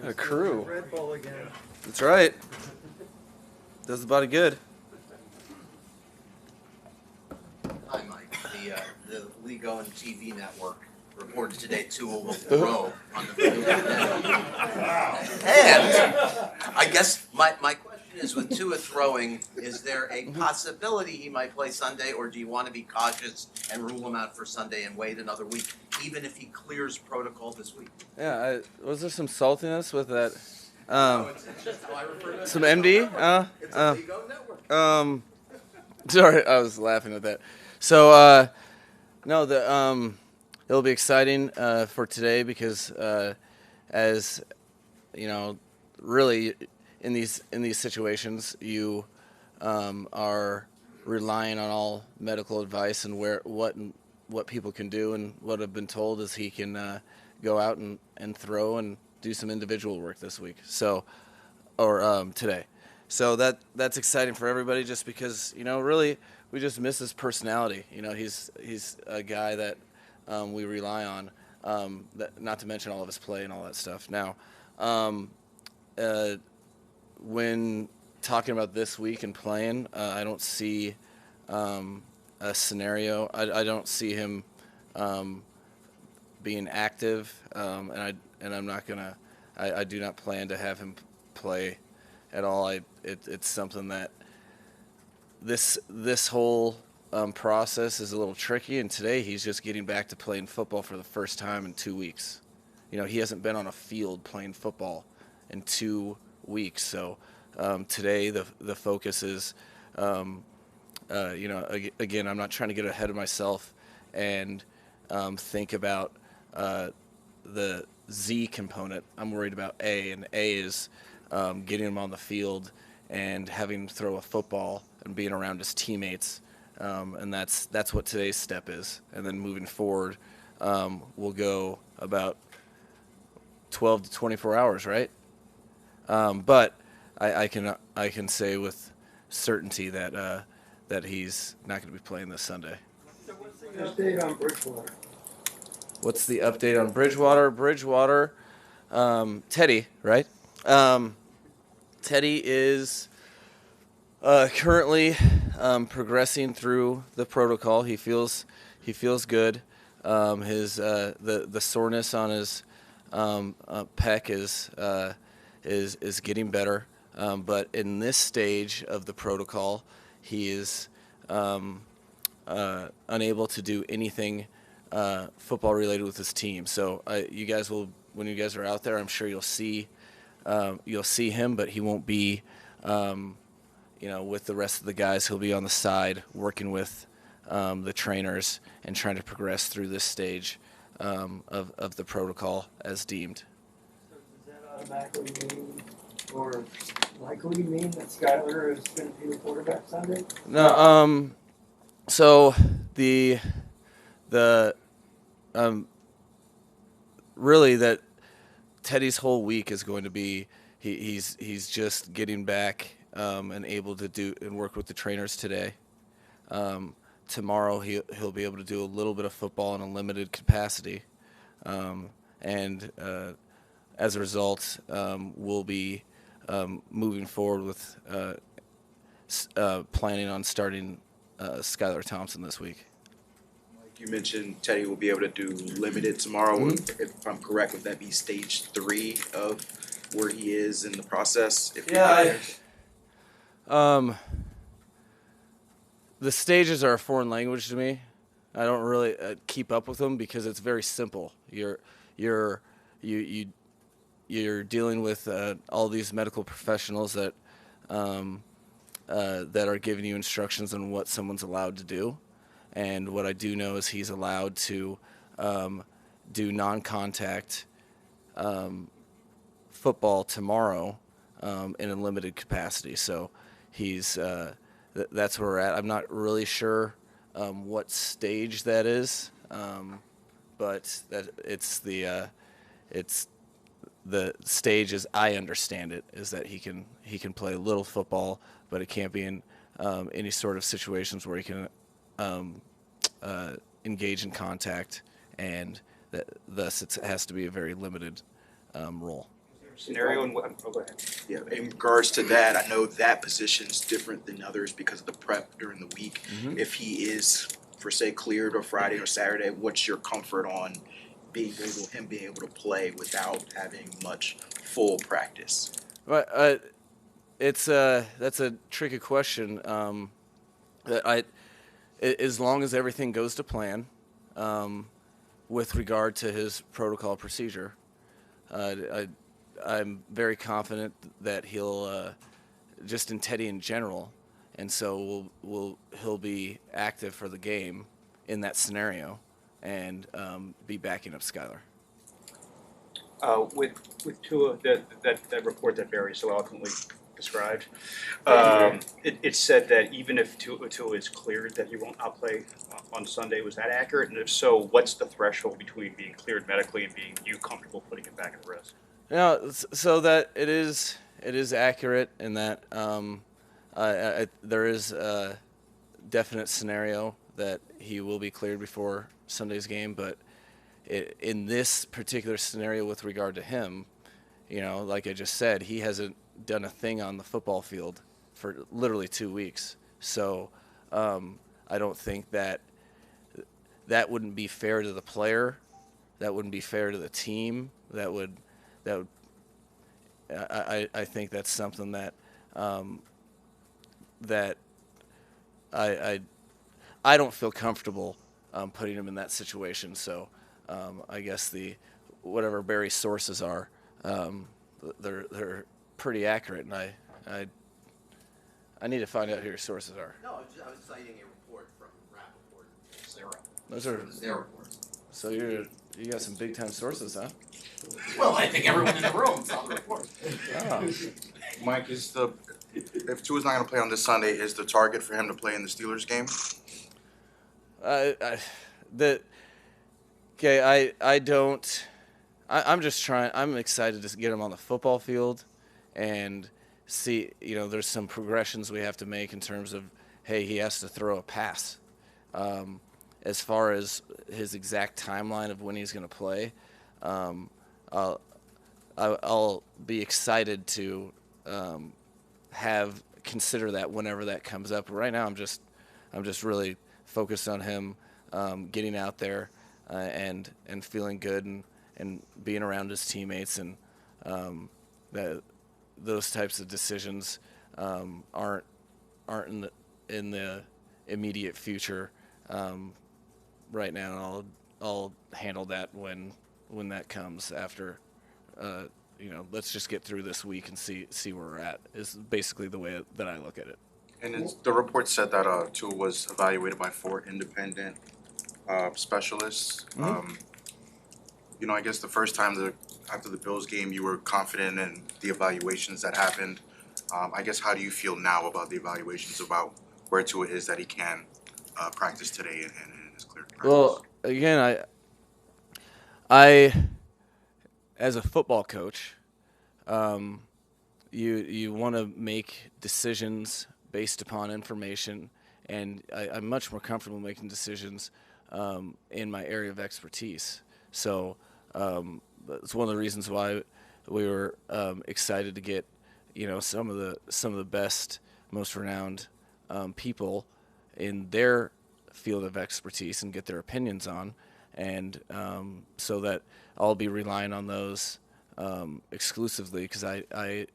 A crew. Red Bull again. That's right. Does the body good. Hi, Mike. The Ligo and TV network reported today Tua will throw on the field. And I guess my question is, with Tua throwing, is there a possibility he might play Sunday, or do you want to be cautious and rule him out for Sunday and wait another week, even if he clears protocol this week? Yeah, was there some saltiness with that? It's just how I refer to it. Some MD? It's a Ligo network. Sorry, I was laughing at that. So, no, it'll be exciting for today because, as you know, really in these situations, you are relying on all medical advice and what people can do, and what I've been told is he can go out and throw and do some individual work this week. So, or today. So that's exciting for everybody, just because, really we just miss his personality. He's a guy that we rely on. Not to mention all of his play and all that stuff. Now, when talking about this week and playing, I don't see a scenario. I don't see him being active, and I'm not gonna. I do not plan to have him play at all. It's something that this whole process is a little tricky, and today he's just getting back to playing football for the first time in 2 weeks. He hasn't been on a field playing football in 2 weeks. So today the focus is, again, I'm not trying to get ahead of myself and think about the Z component. I'm worried about A, and A is getting him on the field and having him throw a football and being around his teammates, and that's what today's step is. And then moving forward, we'll go about 12 to 24 hours, right? But I can say with certainty that he's not going to be playing this Sunday. So what's the update on Bridgewater? What's the update on Bridgewater? Bridgewater, Teddy, right? Teddy is currently progressing through the protocol. He feels good. His the soreness on his pec is getting better. But in this stage of the protocol, he is unable to do anything football related with his team. So you guys will, when you guys are out there, I'm sure you'll see him, but he won't be with the rest of the guys. He'll be on the side working with the trainers and trying to progress through this stage of the protocol as deemed. So does that automatically mean, or likely mean, that Skyler is going to be the quarterback Sunday? No. So the really that Teddy's whole week is going to be he's just getting back and able to do and work with the trainers today. Tomorrow he'll be able to do a little bit of football in a limited capacity, and as a result, we'll be moving forward with planning on starting Skylar Thompson this week. You mentioned Teddy will be able to do limited tomorrow. Mm-hmm. If I'm correct, would that be stage 3 of where he is in the process? The stages are a foreign language to me. I don't really keep up with them because it's very simple. You're dealing with all these medical professionals that are giving you instructions on what someone's allowed to do. And what I do know is he's allowed to do non-contact football tomorrow in a limited capacity. So he's that's where we're at. I'm not really sure what stage that is, but that it's the stage as I understand it is that he can play a little football, but it can't be in any sort of situations where he can engage in contact, and thus it has to be a very limited role. Is there a scenario and what, oh, go ahead. Yeah, in regards to that, I know that position's different than others because of the prep during the week. Mhm. If he is, for say, cleared or Friday or Saturday, what's your comfort on being able to play without having much full practice? But that's a tricky question. As long as everything goes to plan, with regard to his protocol procedure, I'm very confident that he'll just in Teddy in general, and so he'll be active for the game in that scenario, and be backing up Skylar. With Tua, that report that Barry so eloquently described, it said that even if Tua is cleared, that he won't not play on Sunday. Was that accurate? And if so, what's the threshold between being cleared medically and being you comfortable putting it back at risk? So that it is accurate in that there is a definite scenario that he will be cleared before Sunday's game, but in this particular scenario with regard to him, like I just said, he hasn't done a thing on the football field for literally 2 weeks. So I don't think that wouldn't be fair to the player. That wouldn't be fair to the team. I think that's something that that I don't feel comfortable putting him in that situation. So I guess whatever Barry's sources are, they're pretty accurate, and I need to find out who your sources are. No, I was citing a report from Rappaport. Those are Their reports. So you got some big time sources, huh? Well, I think everyone in the room saw the report. Oh. Mike, if Tua's not going to play on this Sunday, is the target for him to play in the Steelers game? I'm just trying. I'm excited to get him on the football field, and see. There's some progressions we have to make in terms of, hey, he has to throw a pass. As far as his exact timeline of when he's going to play, I'll be excited to consider that whenever that comes up. But right now, I'm just really focused on him getting out there and feeling good and being around his teammates, and those types of decisions aren't in the immediate future right now. And I'll handle that when that comes after. Let's just get through this week and see where we're at, is basically the way that I look at it. And the report said that Tua was evaluated by 4 independent specialists. Mm-hmm. I guess the first time after the Bills game, you were confident in the evaluations that happened. I guess, how do you feel now about the evaluations about where Tua is that he can practice today and is clear to practice? Well, again, I as a football coach, you want to make decisions based upon information, and I'm much more comfortable making decisions in my area of expertise. So it's one of the reasons why we were excited to get some of the best, most renowned people in their field of expertise and get their opinions on, and so that I'll be relying on those exclusively, because I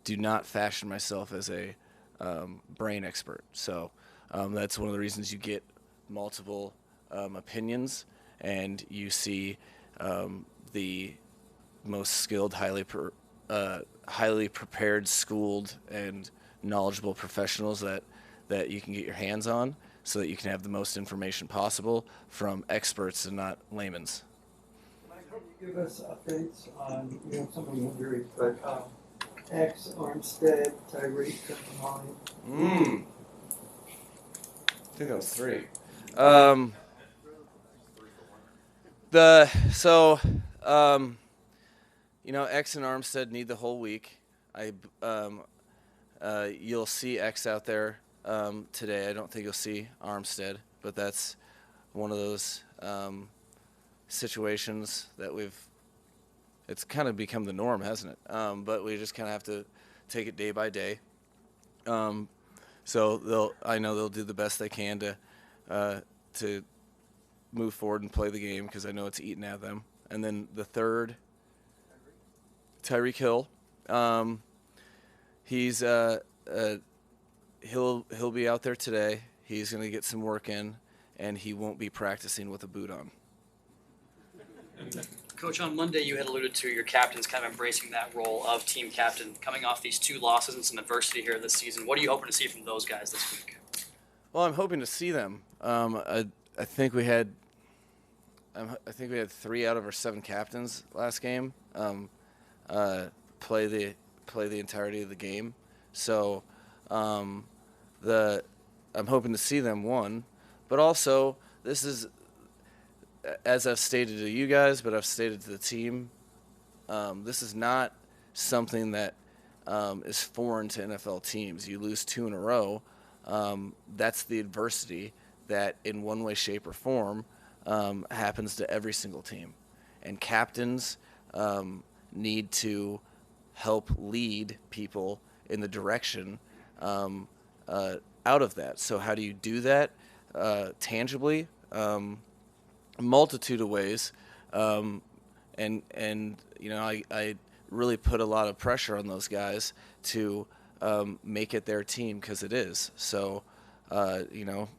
do not fashion myself as a brain expert. So that's one of the reasons you get multiple opinions, and you see the most skilled, highly prepared, schooled, and knowledgeable professionals that you can get your hands on, so that you can have the most information possible from experts and not layman's. Mike, can you give us updates on some of the injuries, but X, Armstead, Tyreek, Simon? I think that was 3. X and Armstead need the whole week. You'll see X out there today. I don't think you'll see Armstead, but that's one of those situations that it's kind of become the norm, hasn't it? But we just kind of have to take it day by day. So I know they'll do the best they can to move forward and play the game because I know it's eating at them. And then the third, Tyreek Hill, he's he'll be out there today. He's going to get some work in, and he won't be practicing with a boot on. Coach, on Monday you had alluded to your captains kind of embracing that role of team captain, coming off these 2 losses and some adversity here this season. What are you hoping to see from those guys this week? Well, I'm hoping to see them. I think we had 3 out of our 7 captains last game play the entirety of the game. So I'm hoping to see them, one, but also this is, as I've stated to you guys, but I've stated to the team, this is not something that is foreign to NFL teams. You lose 2 in a row. That's the adversity that in one way, shape, or form happens to every single team. And captains need to help lead people in the direction out of that. So how do you do that tangibly? A multitude of ways. And you know, I really put a lot of pressure on those guys to make it their team, because it is. So, you know,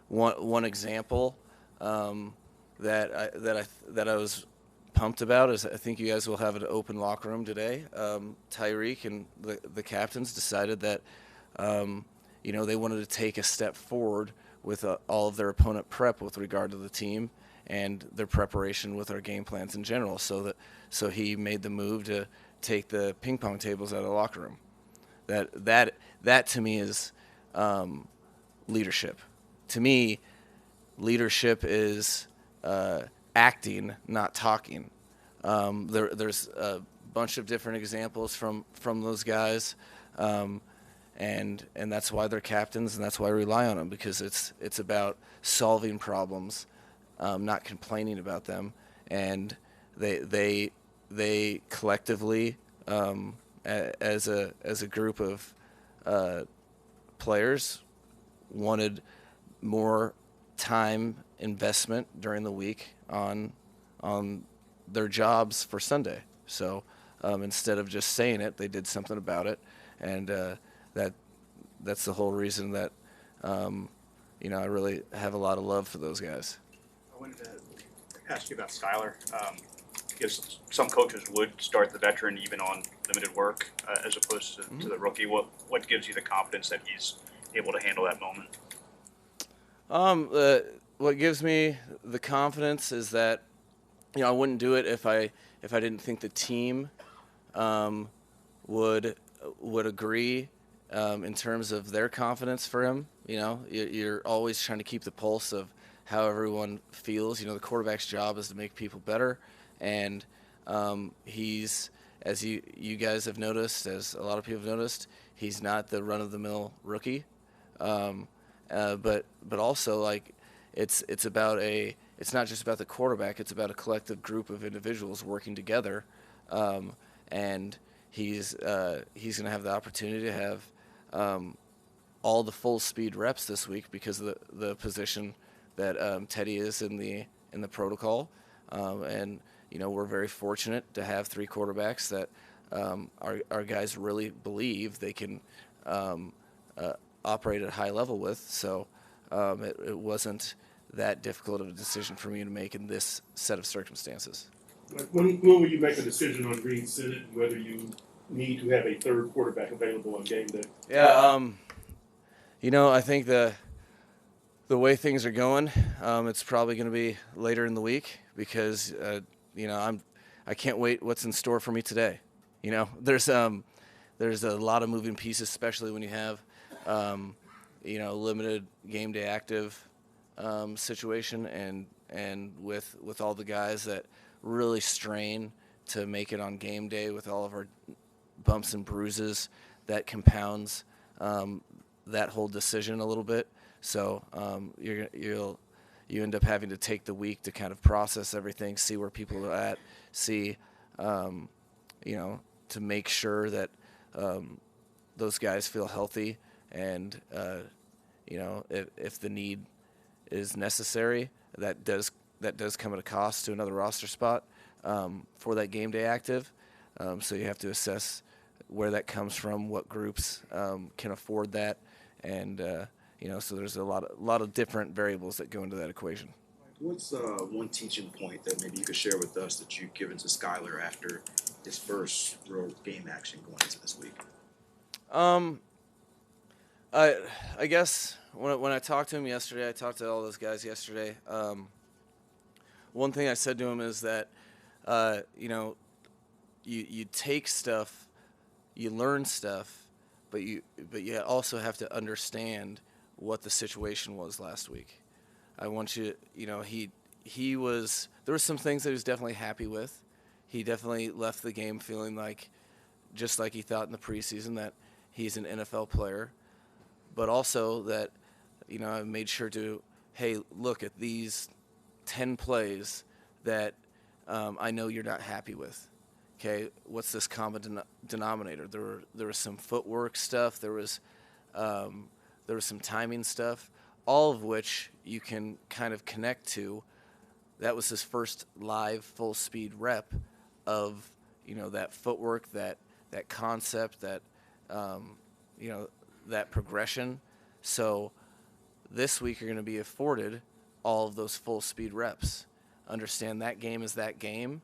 one example that I was pumped about is I think you guys will have an open locker room today. Tyreek and the captains decided that you know, they wanted to take a step forward with all of their opponent prep with regard to the team and their preparation with our game plans in general. So he made the move to take the ping pong tables out of the locker room. That to me is leadership. To me, leadership is acting, not talking. There's a bunch of different examples from those guys, and that's why they're captains, and that's why I rely on them, because it's about solving problems, not complaining about them, and they collectively, as a group of players, wanted more time investment during the week on their jobs for Sunday. So instead of just saying it, they did something about it, and that's the whole reason that you know, I really have a lot of love for those guys. I wanted to ask you about Skylar. Because some coaches would start the veteran even on limited work as opposed to the rookie. What gives you the confidence that he's able to handle that moment? What gives me the confidence is that, you know, I wouldn't do it if I didn't think the team would agree in terms of their confidence for him. You know, you're always trying to keep the pulse of how everyone feels. You know, the quarterback's job is to make people better, and he's, as you guys have noticed, as a lot of people have noticed, he's not the run-of-the-mill rookie. But also, like, it's not just about the quarterback. It's about a collective group of individuals working together, and he's going to have the opportunity to have all the full speed reps this week because of the position that Teddy is in the protocol, and you know, we're very fortunate to have 3 quarterbacks that our guys really believe they can operate at a high level with. So it wasn't that difficult of a decision for me to make in this set of circumstances. When will you make a decision on Green Senate and whether you need to have a third quarterback available on game day? Yeah, you know, I think the way things are going, it's probably going to be later in the week because you know, I can't wait what's in store for me today. You know, there's a lot of moving pieces, especially when you have you know, limited game day active situation, and with all the guys that really strain to make it on game day with all of our bumps and bruises, that compounds that whole decision a little bit. So you end up having to take the week to kind of process everything, see where people are at, see to make sure that those guys feel healthy, and if the need is necessary, that does come at a cost to another roster spot for that game day active. So you have to assess where that comes from, what groups can afford that, and so there's a lot of different variables that go into that equation. What's one teaching point that maybe you could share with us that you've given to Skylar after his first real game action going into this week? I guess when I talked to him yesterday, I talked to all those guys yesterday. One thing I said to him is that you take stuff, you learn stuff, but you also have to understand what the situation was last week. I want you, he was, there were some things that he was definitely happy with. He definitely left the game feeling like, just like he thought in the preseason, that he's an NFL player, but also that, I made sure to, hey, look at these 10 plays that I know you're not happy with. Okay, what's this common denominator? There was some footwork stuff. There was some timing stuff, all of which you can kind of connect to. That was his first live full speed rep of that footwork, that concept, that that progression. So this week you're going to be afforded all of those full speed reps. Understand that game is that game.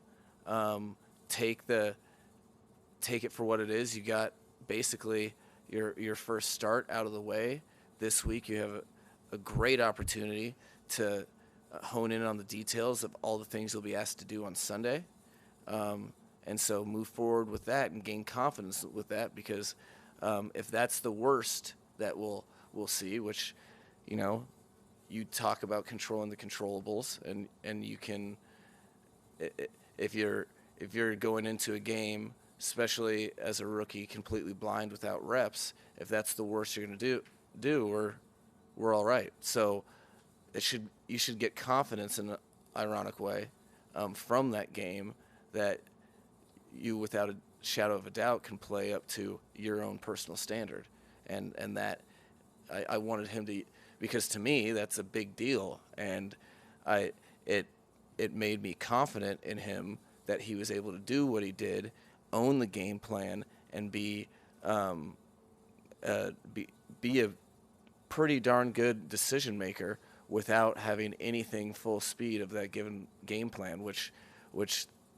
Take it for what it is. You got basically your first start out of the way. This week you have a great opportunity to hone in on the details of all the things you'll be asked to do on Sunday. And so move forward with that and gain confidence with that, because if that's the worst that we'll see, which, you talk about controlling the controllables, and you can, if you're going into a game, especially as a rookie, completely blind without reps, if that's the worst you're going to do, we're all right. So you should get confidence in an ironic way from that game, that you, without a shadow of a doubt, can play up to your own personal standard, and that I wanted him to, because to me that's a big deal, and it made me confident in him that he was able to do what he did, own the game plan, and be a pretty darn good decision maker without having anything full speed of that given game plan, which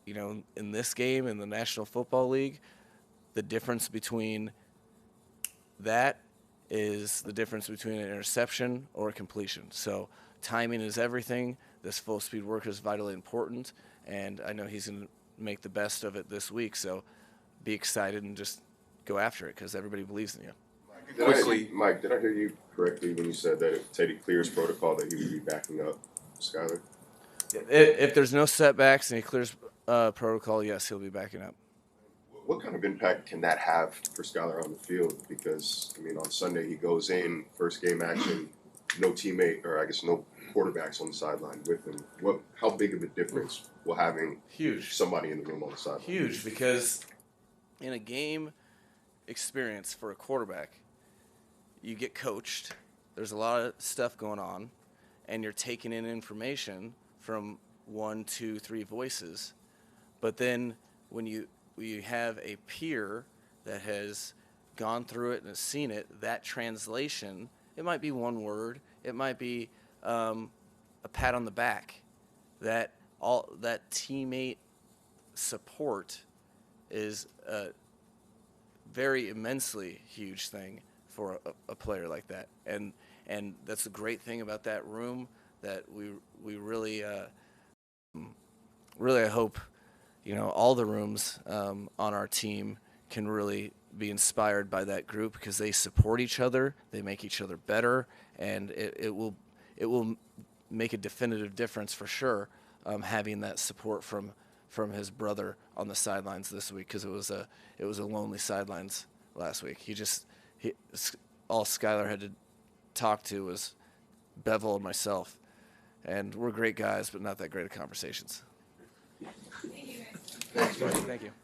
in this game, in the National Football League, the difference between that is the difference between an interception or a completion. So timing is everything. This full speed work is vitally important, and I know he's going to make the best of it this week. So be excited and just go after it, because everybody believes in you. Mike, did I hear you correctly when you said that if Teddy clears protocol that he would be backing up Skylar? If there's no setbacks and he clears protocol, yes, he'll be backing up. What kind of impact can that have for Skylar on the field? Because, on Sunday he goes in, first game action, no teammate, or I guess no quarterbacks on the sideline with him. How big of a difference will having somebody in the room on the sideline? Huge, because in a game experience for a quarterback, you get coached, there's a lot of stuff going on, and you're taking in information from 1, 2, 3 voices. But then when you have a peer that has gone through it and has seen it, that translation, it might be one word, it might be a pat on the back. That teammate support is a very immensely huge thing for a player like that, and that's the great thing about that room, that we really I hope all the rooms on our team can really be inspired by that group, because they support each other, they make each other better, and it will make a definitive difference for sure, having that support from his brother on the sidelines this week, because it was a lonely sidelines last week. All Skylar had to talk to was Bevel and myself, and we're great guys, but not that great at conversations. Thank you guys. Thanks, Thank you.